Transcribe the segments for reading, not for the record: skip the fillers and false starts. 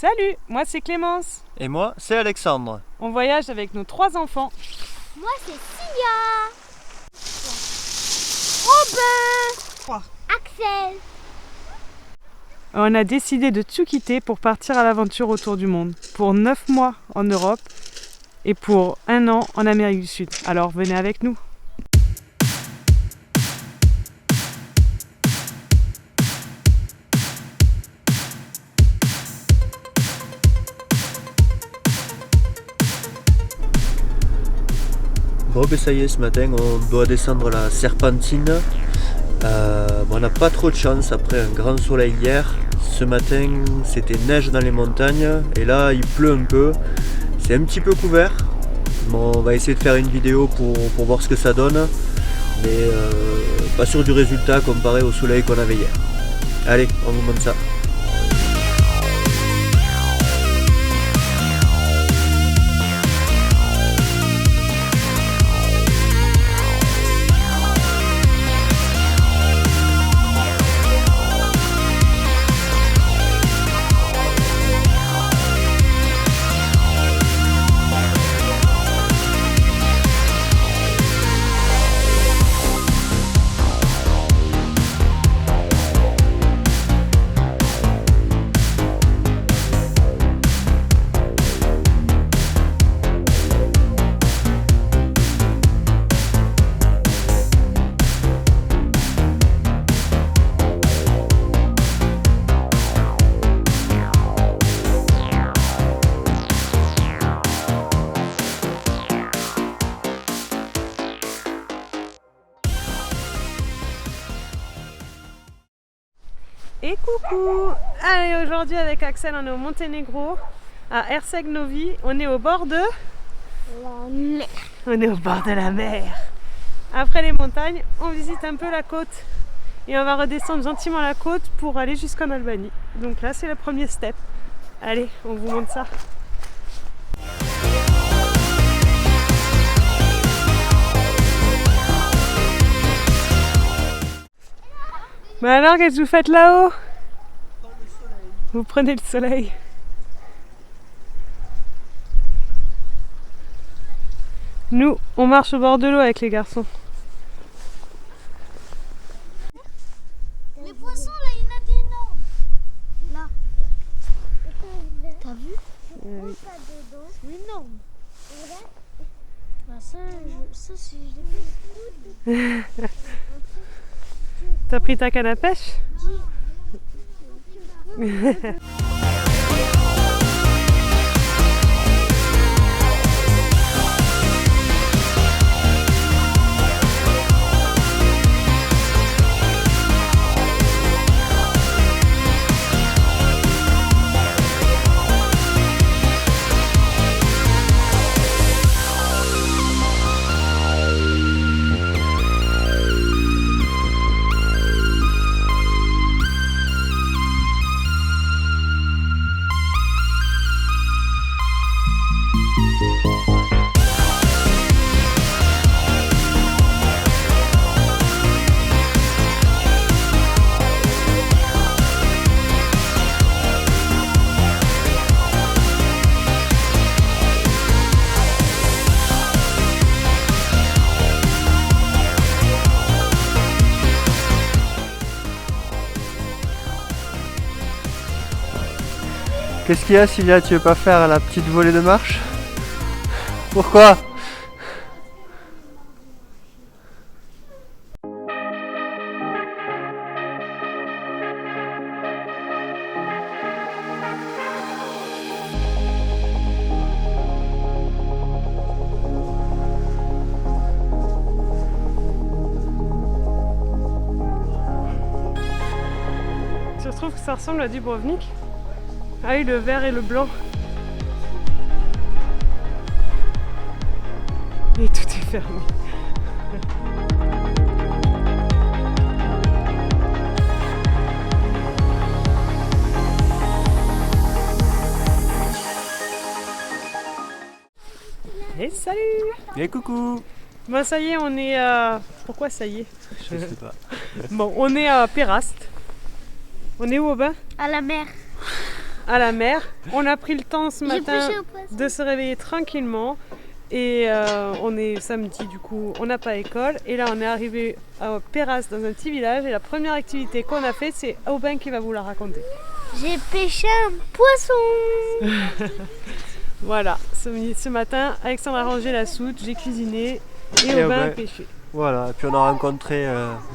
Salut, moi c'est Clémence. Et moi, c'est Alexandre. On voyage avec nos 3 enfants. Moi c'est Sia. Robin. Axel. On a décidé de tout quitter pour partir à l'aventure autour du monde. Pour 9 mois en Europe et pour 1 an en Amérique du Sud. Alors venez avec nous. Bon, ben ça y est, ce matin, on doit descendre la Serpentine. On n'a pas trop de chance après un grand soleil hier. Ce matin, c'était neige dans les montagnes et là, il pleut un peu. C'est un petit peu couvert. Bon, on va essayer de faire une vidéo pour voir ce que ça donne. Mais pas sûr du résultat comparé au soleil qu'on avait hier. Allez, on vous montre ça. Et coucou! Allez, aujourd'hui avec Axel, on est au Monténégro, à Herceg-Novi. On est au bord de... La mer. On est au bord de la mer. Après les montagnes, on visite un peu la côte. Et on va redescendre gentiment la côte pour aller jusqu'en Albanie. Donc là, c'est le premier step. Allez, on vous montre ça. Mais alors, qu'est-ce que vous faites là-haut? Vous prenez le soleil. Nous, on marche au bord de l'eau avec les garçons. Les poissons là, il y en a d'énormes. Là. T'as vu? Oui. C'est énorme. Bah ça si je l'ai fait. T'as pris ta canne à pêche? Qu'est-ce qu'il y a, Sylvia? Tu veux pas faire la petite volée de marche? Pourquoi? Je trouve que ça ressemble à Dubrovnik. Ah oui, le vert et le blanc. Et tout est fermé. Et salut! Et coucou! Bon, ça y est, on est Pourquoi ça y est? Je sais pas. Bon, on est à Péraste. On est où, Aubin? À la mer. à la mer. On a pris le temps ce J'ai matin pêché un poisson. de se réveiller tranquillement. Et on est samedi, du coup, on n'a pas école. Et là, on est arrivé à Perras, dans un petit village. Et la première activité qu'on a faite, c'est Aubin qui va vous la raconter. J'ai pêché un poisson. Voilà, ce matin, Alexandre a rangé la soute, j'ai cuisiné et Et Aubin a Aubin. pêché. Voilà, et puis on a rencontré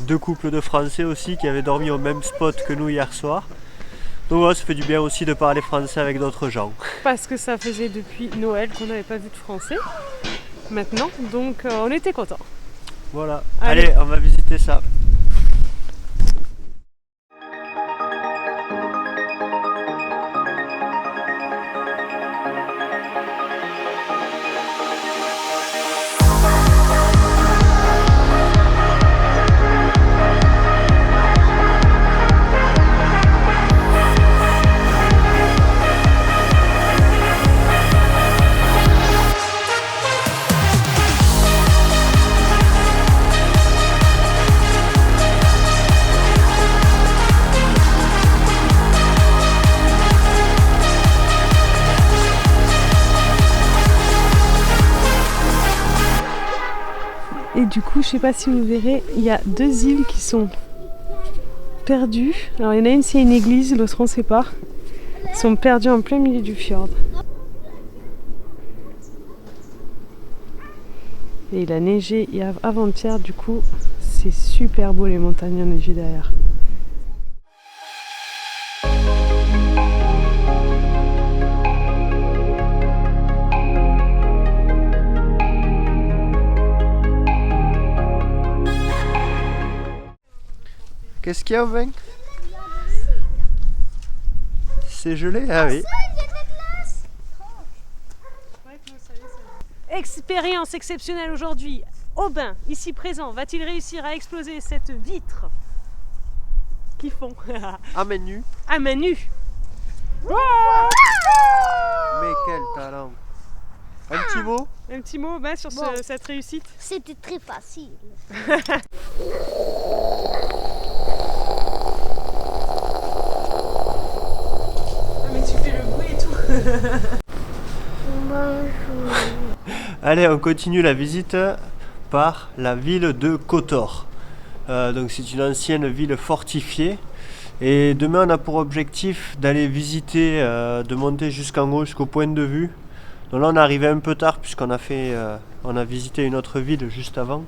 2 couples de Français aussi qui avaient dormi au même spot que nous hier soir. Donc voilà, ça fait du bien aussi de parler français avec d'autres gens. Parce que ça faisait depuis Noël qu'on n'avait pas vu de français maintenant, donc on était contents. Voilà, Allez. allez on va visiter ça. Et du coup, je sais pas si vous verrez, il y a 2 îles qui sont perdues. Alors il y en a une, c'est une église, l'autre on sait pas. Ils sont perdus en plein milieu du fjord. Et il a neigé avant-hier, du coup, c'est super beau les montagnes enneigées derrière. Qu'est-ce qu'il y a Aubin? C'est gelé? Ah oui. Expérience exceptionnelle aujourd'hui. Aubin, ici présent, va-t-il réussir à exploser cette vitre qui font À main nue. à main nue? Mais quel talent. Un petit mot? Un petit mot Aubin, sur Bon. cette réussite? C'était très facile. Ah mais tu fais le bruit et tout. Bonjour. Allez, on continue la visite par la ville de Kotor. Donc c'est une ancienne ville fortifiée. Et demain on a pour objectif d'aller visiter, de monter jusqu'en haut, jusqu'au point de vue. Donc là on est arrivé un peu tard puisqu'on a on a visité une autre ville juste avant.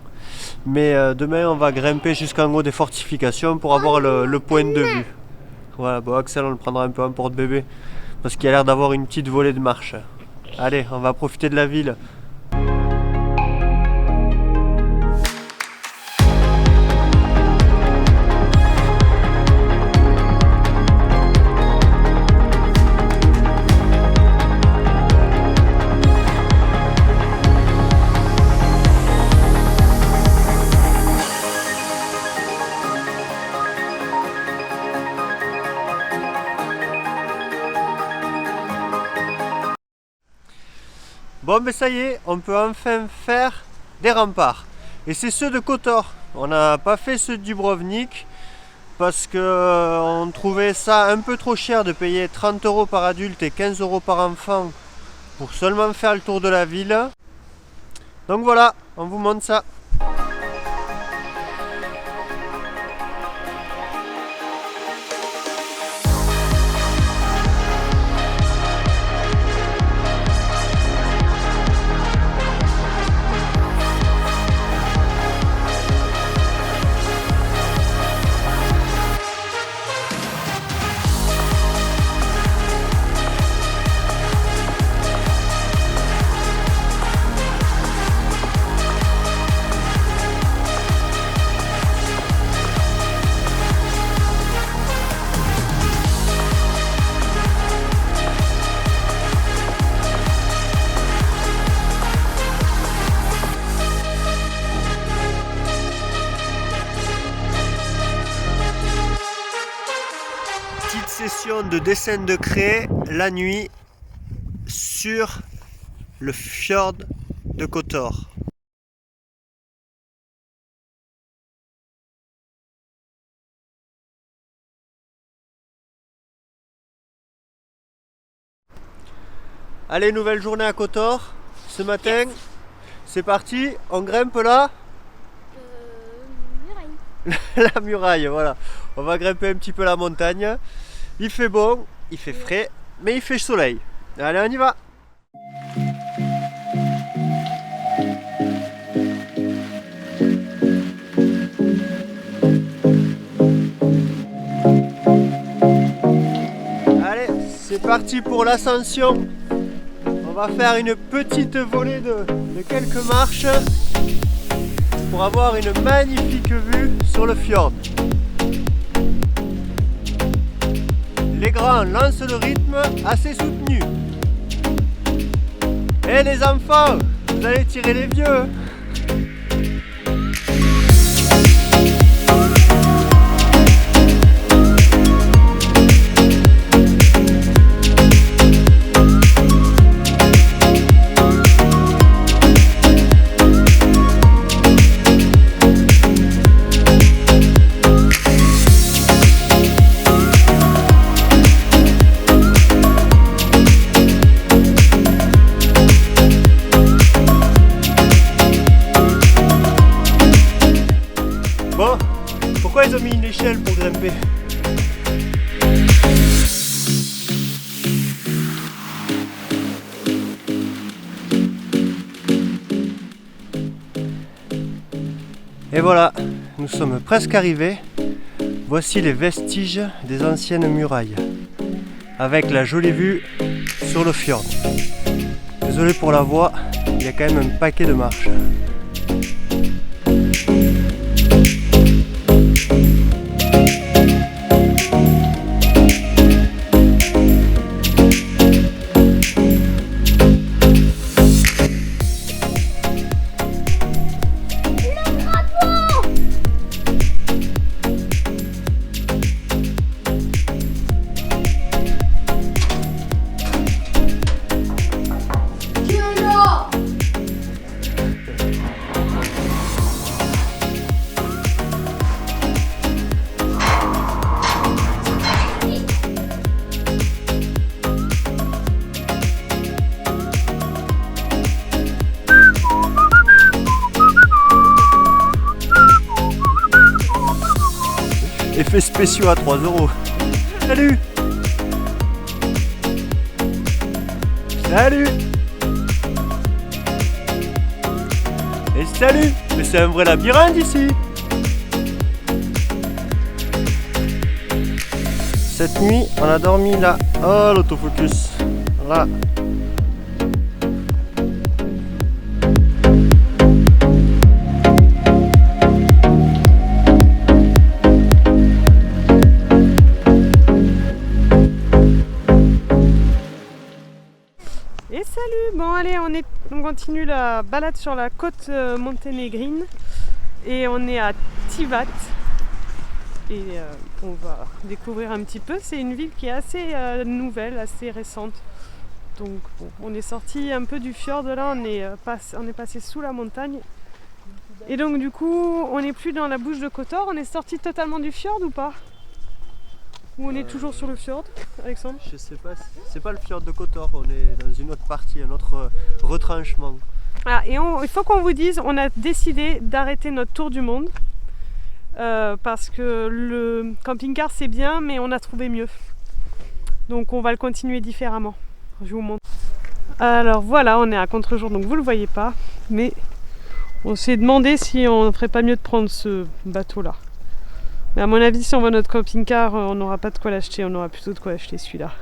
Mais demain on va grimper jusqu'en haut des fortifications pour avoir le point de vue. Voilà, bon Axel on le prendra un peu en porte-bébé parce qu'il a l'air d'avoir une petite volée de marche. Allez, on va profiter de la ville. Bon mais ça y est, on peut enfin faire des remparts. Et c'est ceux de Kotor. On n'a pas fait ceux de Dubrovnik parce que on trouvait ça un peu trop cher de payer 30 € par adulte et 15 € par enfant pour seulement faire le tour de la ville. Donc voilà, on vous montre ça. Petite session de dessin de craie la nuit sur le fjord de Kotor. Allez, nouvelle journée à Kotor. Ce matin, c'est parti, on grimpe là. Muraille. La muraille, voilà. On va grimper un petit peu la montagne. Il fait bon, il fait frais, mais il fait soleil. Allez, on y va. Allez, c'est parti pour l'ascension. On va faire une petite volée de quelques marches pour avoir une magnifique vue sur le fjord. Les grands lancent le rythme assez soutenu. Et les enfants, vous allez tirer les vieux. Bon, pourquoi ils ont mis une échelle pour grimper? Et voilà, nous sommes presque arrivés. Voici les vestiges des anciennes murailles, avec la jolie vue sur le fjord. Désolé pour la voix, il y a quand même un paquet de marches. Effets spéciaux à 3 €. Salut! Salut! Et salut! Mais c'est un vrai labyrinthe ici! Cette nuit, on a dormi là. Oh, l'autofocus! Là. Et salut! Bon allez, on continue la balade sur la côte monténégrine et on est à Tivat et on va découvrir un petit peu. C'est une ville qui est assez nouvelle, assez récente. Donc bon, on est sorti un peu du fjord là, on est passé sous la montagne. Et donc du coup, on n'est plus dans la bouche de Kotor, on est sorti totalement du fjord ou pas? Ou on est toujours sur le fjord, Alexandre? Je sais pas, c'est pas le fjord de Kotor, on est dans une autre partie, un autre retranchement. Ah, et il faut qu'on vous dise, on a décidé d'arrêter notre tour du monde parce que le camping-car c'est bien, mais on a trouvé mieux. Donc on va le continuer différemment. Je vous montre. Alors voilà, on est à contre-jour, donc vous le voyez pas, mais on s'est demandé si on ne ferait pas mieux de prendre ce bateau-là. Mais à mon avis, si on voit notre camping-car, on n'aura pas de quoi l'acheter, on aura plutôt de quoi acheter celui-là.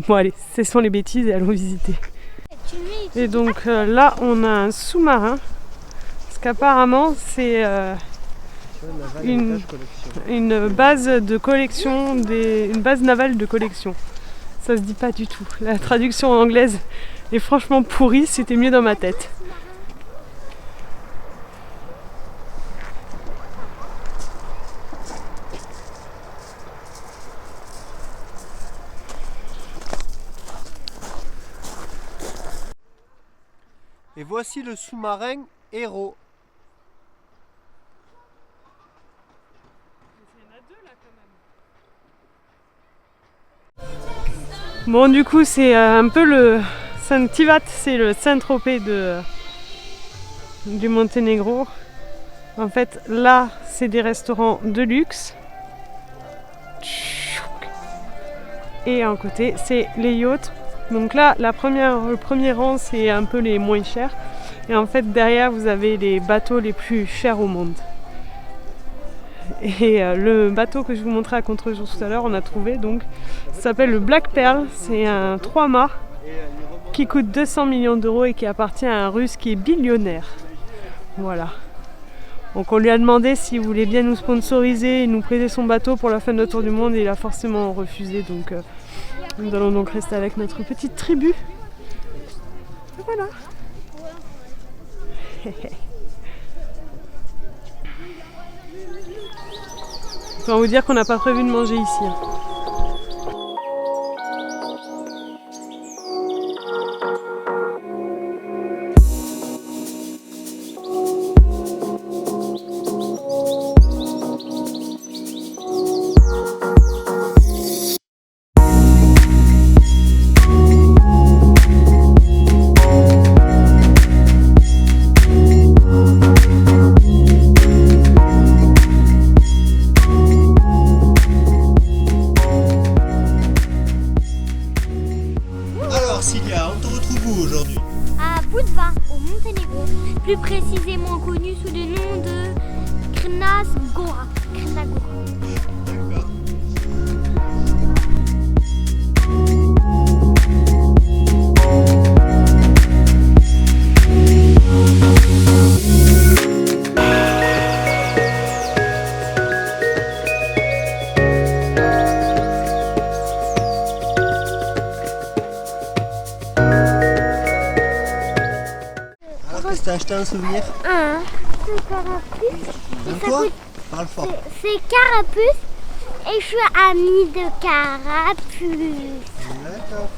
Bon allez, cessons les bêtises et allons visiter. Et donc là, on a un sous-marin, parce qu'apparemment c'est une base de collection, une base navale de collection. Ça se dit pas du tout. La traduction anglaise est franchement pourrie, c'était mieux dans ma tête. Et voici le sous-marin Héros. Il y en a deux là quand même. Bon, du coup, c'est un peu le Saint-Tivat, c'est le Saint-Tropez du Monténégro. En fait, là, c'est des restaurants de luxe. Et en côté, c'est les yachts. Donc là, le premier rang, c'est un peu les moins chers. Et en fait, derrière, vous avez les bateaux les plus chers au monde. Et le bateau que je vous montrais à contre-jour tout à l'heure, on a trouvé, donc, ça s'appelle le Black Pearl. C'est un 3-mâts qui coûte 200 millions d'euros et qui appartient à un Russe qui est billionnaire. Voilà. Donc on lui a demandé s'il voulait bien nous sponsoriser et nous prêter son bateau pour la fin de notre tour du monde et il a forcément refusé. Donc nous allons donc rester avec notre petite tribu. Et voilà. Je peux vous dire qu'on n'a pas prévu de manger ici. Hein. À Budva, au Monténégro, plus précisément connu sous le nom de Crna Gora. Qu'est-ce que t'as acheté un souvenir? C'est carapuce. Quoi? Parle fort. C'est carapuce et je suis amie de carapuce. D'accord.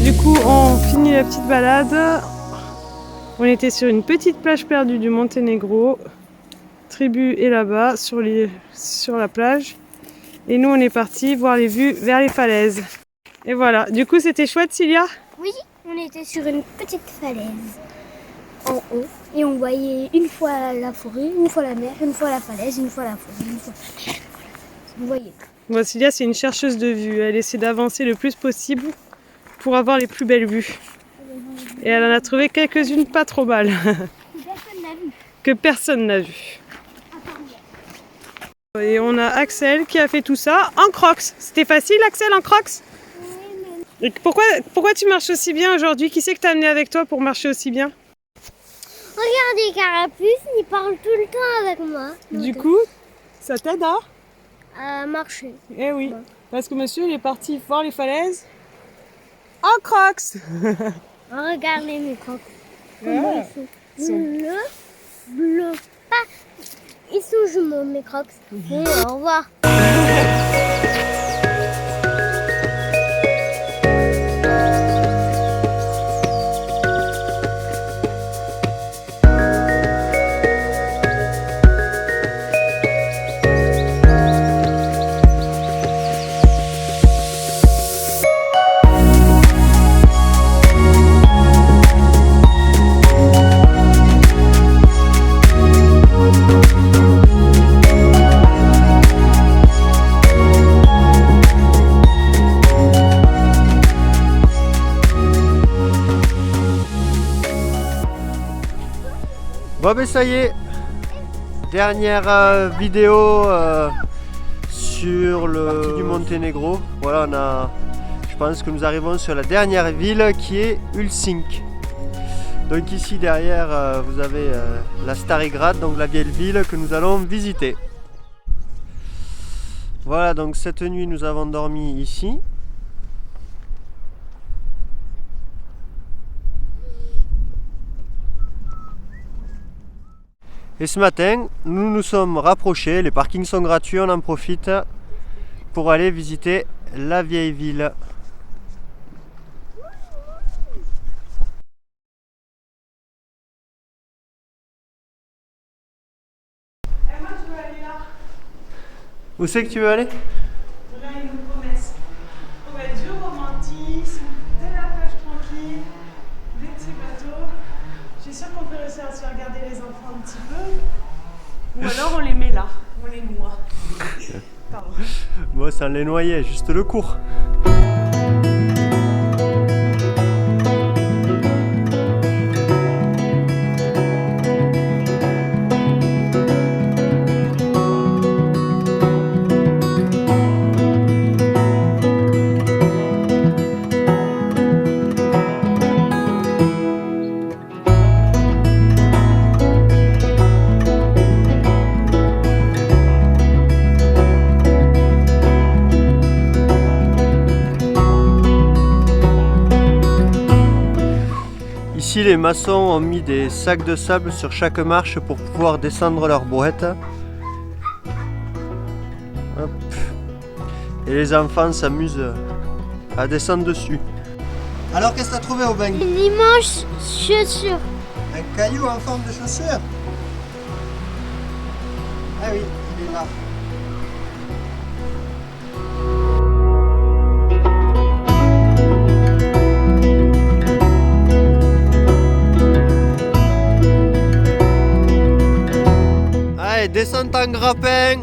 Du coup, on finit la petite balade. On était sur une petite plage perdue du Monténégro. Tribu est là-bas, sur la plage. Et nous, on est partis voir les vues vers les falaises. Et voilà. Du coup, c'était chouette, Cilia? Oui, on était sur une petite falaise en haut et on voyait une fois la forêt, une fois la mer, une fois la falaise, une fois la forêt, une fois la mer. Vous voyez tout. Bon, Cilia, c'est une chercheuse de vues. Elle essaie d'avancer le plus possible pour avoir les plus belles vues. Et elle en a trouvé quelques-unes pas trop mal. Personne n'a vu. Que personne n'a vu. Et on a Axel qui a fait tout ça en crocs. C'était facile, Axel, en crocs? Et pourquoi tu marches aussi bien aujourd'hui? Qui c'est que t'as amené avec toi pour marcher aussi bien? Regardez Carapuce, il parle tout le temps avec moi. Du coup, ça t'aide à marcher. Eh oui, parce que monsieur il est parti voir les falaises en crocs. Regardez mes crocs. Ouais. Ils sont bleus, pas. Ils sont jumeaux mes crocs. Et au revoir. Bon ben ça y est, dernière vidéo sur le partie du Monténégro. Voilà, Je pense que nous arrivons sur la dernière ville qui est Ulcinc. Donc ici derrière vous avez la Starigrad, donc la vieille ville que nous allons visiter. Voilà, donc cette nuit nous avons dormi ici. Et ce matin, nous nous sommes rapprochés, les parkings sont gratuits, on en profite pour aller visiter la vieille ville. Et moi je veux aller là. Où c'est que tu veux aller? Là il nous promesse. On va être du romantisme, de la plage tranquille, des petits bateaux. Je suis sûre qu'on peut réussir à se faire garder les enfants un petit peu. Ou alors on les met là, on les noie. Pardon. Moi ça les noyait, juste le cours. Ici, les maçons ont mis des sacs de sable sur chaque marche pour pouvoir descendre leur brouette. Hop. Et les enfants s'amusent à descendre dessus. Alors, qu'est-ce que tu as trouvé, Aubin? Une immense chaussure. Un caillou en forme de chaussure? Ah oui, il est là. Allez, descente en grappin.